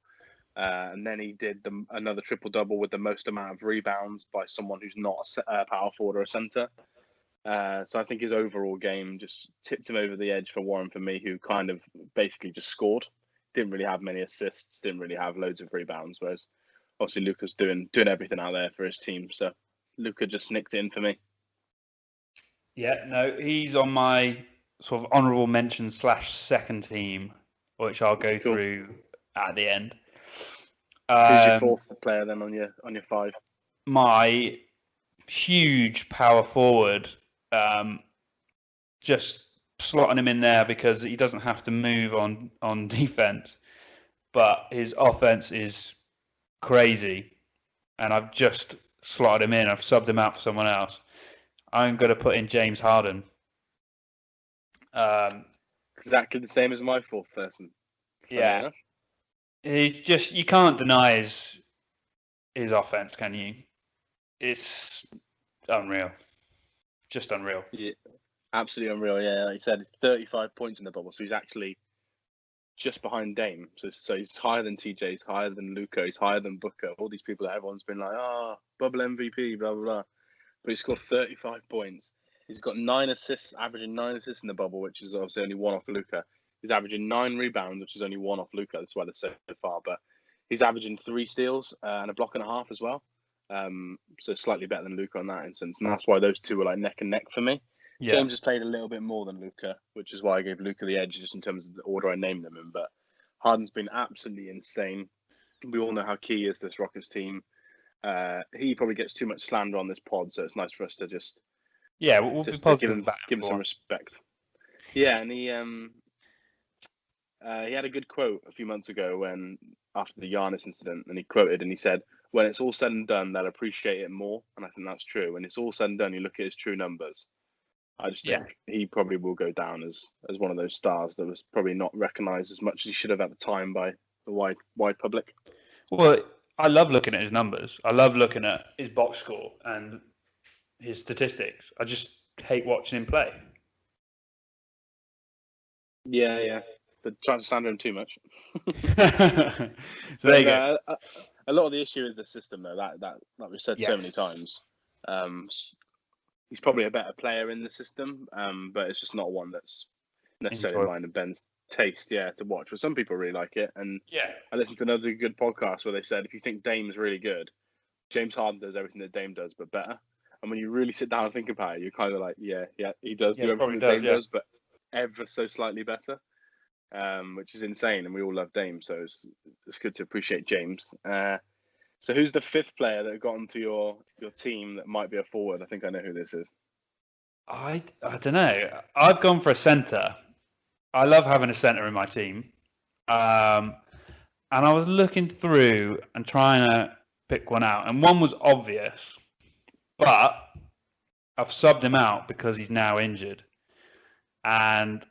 And then he did another triple-double with the most amount of rebounds by someone who's not a power forward or a center. So I think his overall game just tipped him over the edge for Warren for me, who kind of basically just scored. Didn't really have many assists, didn't really have loads of rebounds, whereas obviously Luka's doing everything out there for his team. So Luka just nicked it in for me. Yeah, no, he's on my sort of honourable mention / second team, which I'll go Cool. through at the end. Who's your fourth player then on your 5? My huge power forward, just slotting him in there because he doesn't have to move on defense, but his offense is crazy, and I've just slotted him in. I've subbed him out for someone else. I'm going to put in James Harden. Exactly the same as my fourth person. Yeah, he's just, you can't deny his offense, can you? It's unreal, just unreal. Yeah, absolutely unreal. Yeah, like you said, it's 35 points in the bubble, so he's actually just behind Dame. So he's higher than TJ, he's higher than Luka, he's higher than Booker. All these people that everyone's been like, bubble MVP, blah blah blah. But he scored 35 points. He's got 9 assists, averaging 9 assists in the bubble, which is obviously only 1 off Luka. He's averaging 9 rebounds, which is only 1 off Luka. That's why they're so far. But he's averaging 3 steals and a block and a half as well. So slightly better than Luka in that instance. And that's why those two are like neck and neck for me. Yeah. James has played a little bit more than Luka, which is why I gave Luka the edge just in terms of the order I named them in. But Harden's been absolutely insane. We all know how key he is to this Rockets team. He probably gets too much slander on this pod, so it's nice for us to just we'll be positive give him some respect. Yeah, and he had a good quote a few months ago when after the Giannis incident, and he said, "When it's all said and done, they'll appreciate it more," and I think that's true. When it's all said and done, you look at his true numbers. I just think he probably will go down as one of those stars that was probably not recognised as much as he should have at the time by the wide public. Well, I love looking at his numbers. I love looking at his box score and his statistics. I just hate watching him play. Yeah. But trying to slander him too much. So there you go. A lot of the issue is the system, though. That like we've said so many times. He's probably a better player in the system, but it's just not one that's necessarily in line of Ben's taste, to watch. But some people really like it. And I listened to another good podcast where they said if you think Dame's really good, James Harden does everything that Dame does, but better. And when you really sit down and think about it, you're kind of like, he does do everything that Dame does, but ever so slightly better, which is insane. And we all love Dame, so it's good to appreciate James. So who's the 5th player that got onto your team that might be a forward? I think I know who this is. I don't know. I've gone for a centre. I love having a centre in my team. And I was looking through and trying to pick one out. And one was obvious. But I've subbed him out because he's now injured. And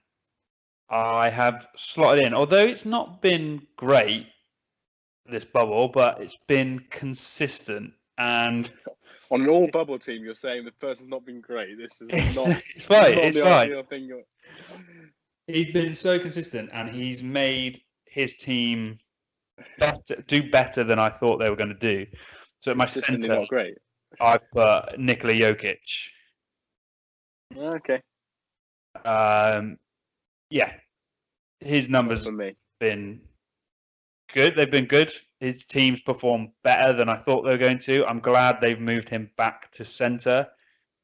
I have slotted in. Although it's not been great, this bubble, but it's been consistent. And on an all bubble team, you're saying the person's not been great. This is not. It's fine. It's fine. He's been so consistent, and he's made his team do better than I thought they were going to do. So at my centre, not great. I've put Nikola Jokic. Okay. His numbers have been good. They've been good. His team's performed better than I thought they were going to. I'm glad they've moved him back to centre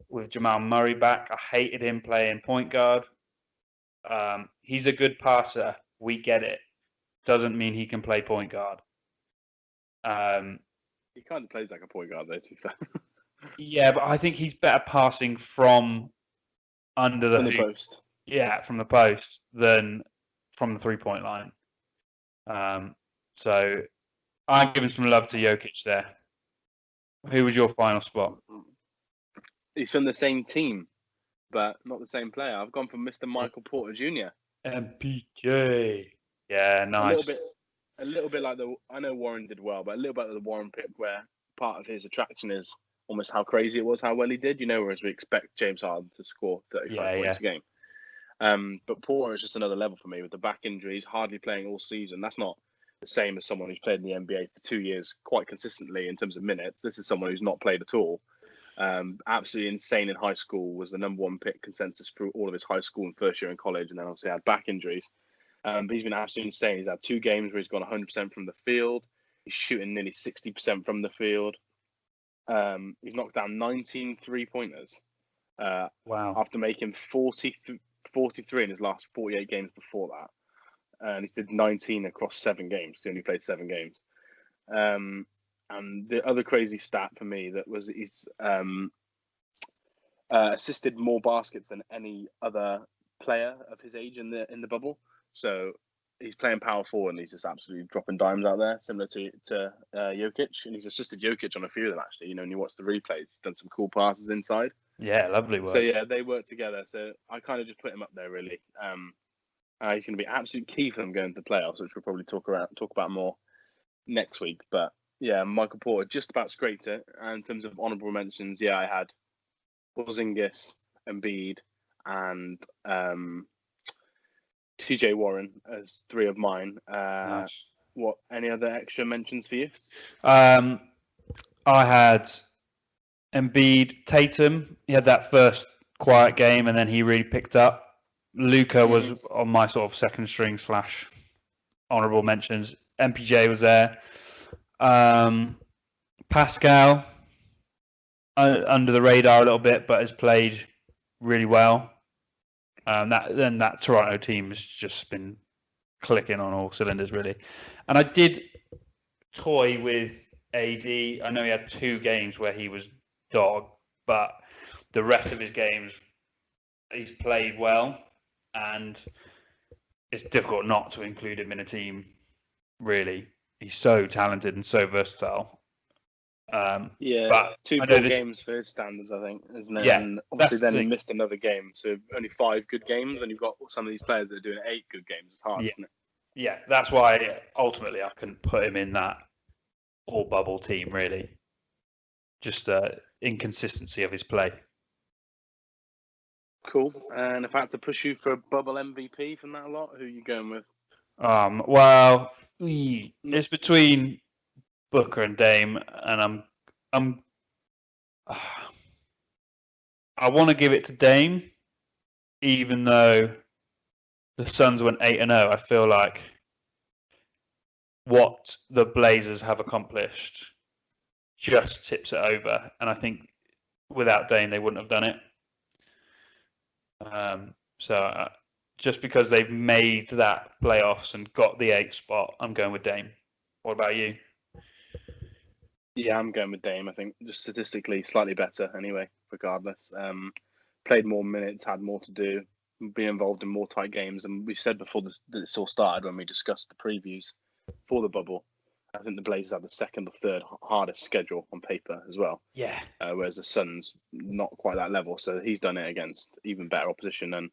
with Jamal Murray back. I hated him playing point guard. He's a good passer. We get it. Doesn't mean he can play point guard. He kind of plays like a point guard, though, to be fair. Yeah, but I think he's better passing from under the post. Yeah, from the post than from the 3-point line. So I'm giving some love to Jokic there. Who was your final spot? He's from the same team, but not the same player. I've gone for Mr. Michael Porter Jr. MPJ. Yeah, nice. A little bit like I know Warren did well, but a little bit like the Warren pick, where part of his attraction is almost how crazy it was, how well he did. Whereas we expect James Harden to score 35 points a game. But Porter is just another level for me with the back injuries, hardly playing all season. That's not the same as someone who's played in the NBA for 2 years quite consistently in terms of minutes. This is someone who's not played at all. Absolutely insane in high school, was the number 1 pick consensus through all of his high school and first year in college, and then obviously had back injuries. But he's been absolutely insane. He's had 2 games where he's gone 100% from the field. He's shooting nearly 60% from the field. He's knocked down 19 3-pointers Wow. after making 43 in his last 48 games before that. And he did 19 across 7 games. He only played 7 games. And the other crazy stat for me that was he's assisted more baskets than any other player of his age in the bubble. So he's playing power forward and he's just absolutely dropping dimes out there, similar to Jokic. And he's assisted Jokic on a few of them, actually. When you watch the replays, he's done some cool passes inside. Yeah, lovely work. So yeah, they work together. So I kind of just put him up there, really. He's going to be absolute key for them going to the playoffs, which we'll probably talk about more next week. But yeah, Michael Porter just about scraped it. And in terms of honourable mentions, yeah, I had Porzingis, Embiid, and TJ Warren as 3 of mine. Nice. What? Any other extra mentions for you? I had Embiid, Tatum. He had that first quiet game, and then he really picked up. Luca was on my sort of second string / honourable mentions. MPJ was there. Pascal, under the radar a little bit, but has played really well. That Toronto team has just been clicking on all cylinders, really. And I did toy with AD. I know he had 2 games where he was dog, but the rest of his games he's played well, and it's difficult not to include him in a team. Really, he's so talented and so versatile. Yeah, but 2 poor games for his standards, I think, isn't it? Yeah, and obviously then he missed another game, so only 5 good games, and you've got some of these players that are doing 8 good games. It's hard, isn't it? Yeah, that's why ultimately I couldn't put him in that all bubble team, really. Just the inconsistency of his play. Cool. And if I had to push you for a bubble MVP from that lot, who are you going with? Well, it's between Booker and Dame, and I want to give it to Dame, even though the Suns went 8-0. I feel like what the Blazers have accomplished just tips it over, and I think without Dame they wouldn't have done it. So just because they've made that playoffs and got the 8th spot, I'm going with Dame. What about you? Yeah, I'm going with Dame. I think just statistically slightly better anyway, regardless. Played more minutes, had more to do, been involved in more tight games. And we said before this all started when we discussed the previews for the bubble, I think the Blazers have the second or third hardest schedule on paper as well. Yeah. Whereas the Suns, not quite that level. So he's done it against even better opposition. And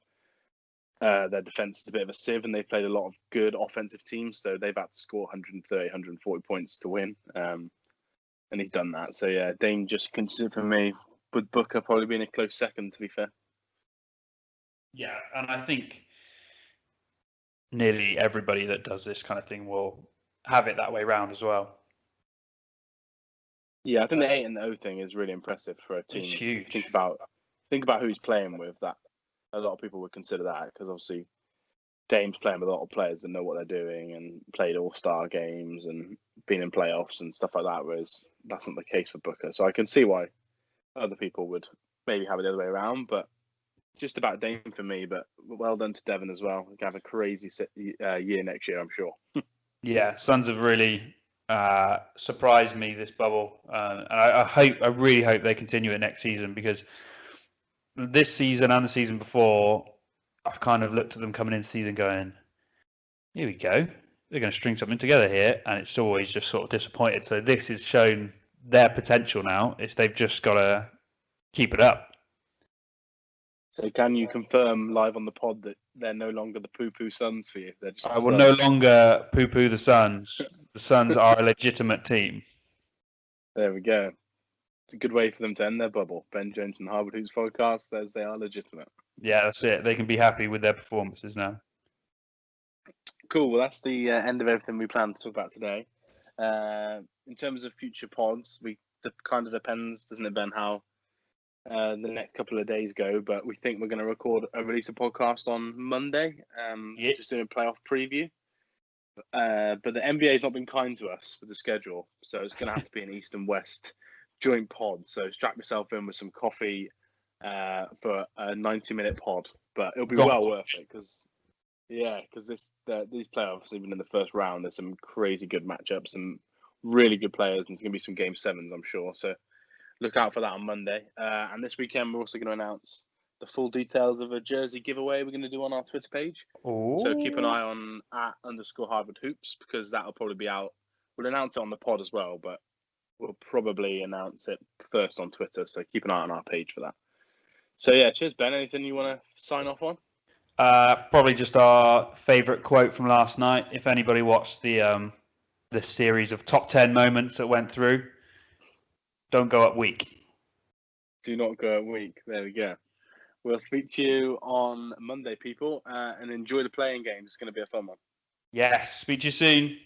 their defense is a bit of a sieve, and they've played a lot of good offensive teams. So they've had to score 130, 140 points to win. And he's done that. So yeah, Dame just considered for me, with Booker probably being a close second, to be fair. Yeah, and I think nearly everybody that does this kind of thing will have it that way round as well. Yeah, I think the 8-0 thing is really impressive for a team. It's huge. Think about who he's playing with. That a lot of people would consider that, because obviously Dame's playing with a lot of players that know what they're doing and played all-star games and been in playoffs and stuff like that, whereas that's not the case for Booker. So I can see why other people would maybe have it the other way around, but just about Dame for me. But well done to Devin as well. We're going to have a crazy year next year, I'm sure. Yeah, Suns have really surprised me this bubble. And I really hope they continue it next season, because this season and the season before, I've kind of looked at them coming into the season going, here we go. They're going to string something together here, and it's always just sort of disappointed. So this has shown their potential now. They've just got to keep it up. So can you confirm live on the pod that they're no longer the poo-poo Suns for you? They're just I will no longer poo-poo the Suns. The Suns are a legitimate team. There we go. It's a good way for them to end their bubble. Ben Jones and Hardwood Hoops podcast says they are legitimate. Yeah, that's it. They can be happy with their performances now. Cool. Well, that's the end of everything we plan to talk about today. In terms of future pods, it kind of depends, doesn't it, Ben, how the next couple of days go? But we think we're going to release a podcast on Monday. Just doing a playoff preview. But the NBA has not been kind to us with the schedule, so it's going to have to be an East and West joint pod. So strap yourself in with some coffee for a 90-minute pod. But it'll be well worth it because these playoffs, even in the first round, there's some crazy good matchups, some really good players, and there's going to be some game sevens, I'm sure. So look out for that on Monday. And this weekend, we're also going to announce the full details of a jersey giveaway we're going to do on our Twitter page. Ooh. So keep an eye on @_Hardwood Hoops because that'll probably be out. We'll announce it on the pod as well, but we'll probably announce it first on Twitter. So keep an eye on our page for that. So yeah, cheers, Ben. Anything you want to sign off on? Probably just our favourite quote from last night. If anybody watched the series of top 10 moments that went through, don't go up weak. Do not go weak. There we go. We'll speak to you on Monday, people, and enjoy the playing games. It's going to be a fun one. Yes, speak to you soon.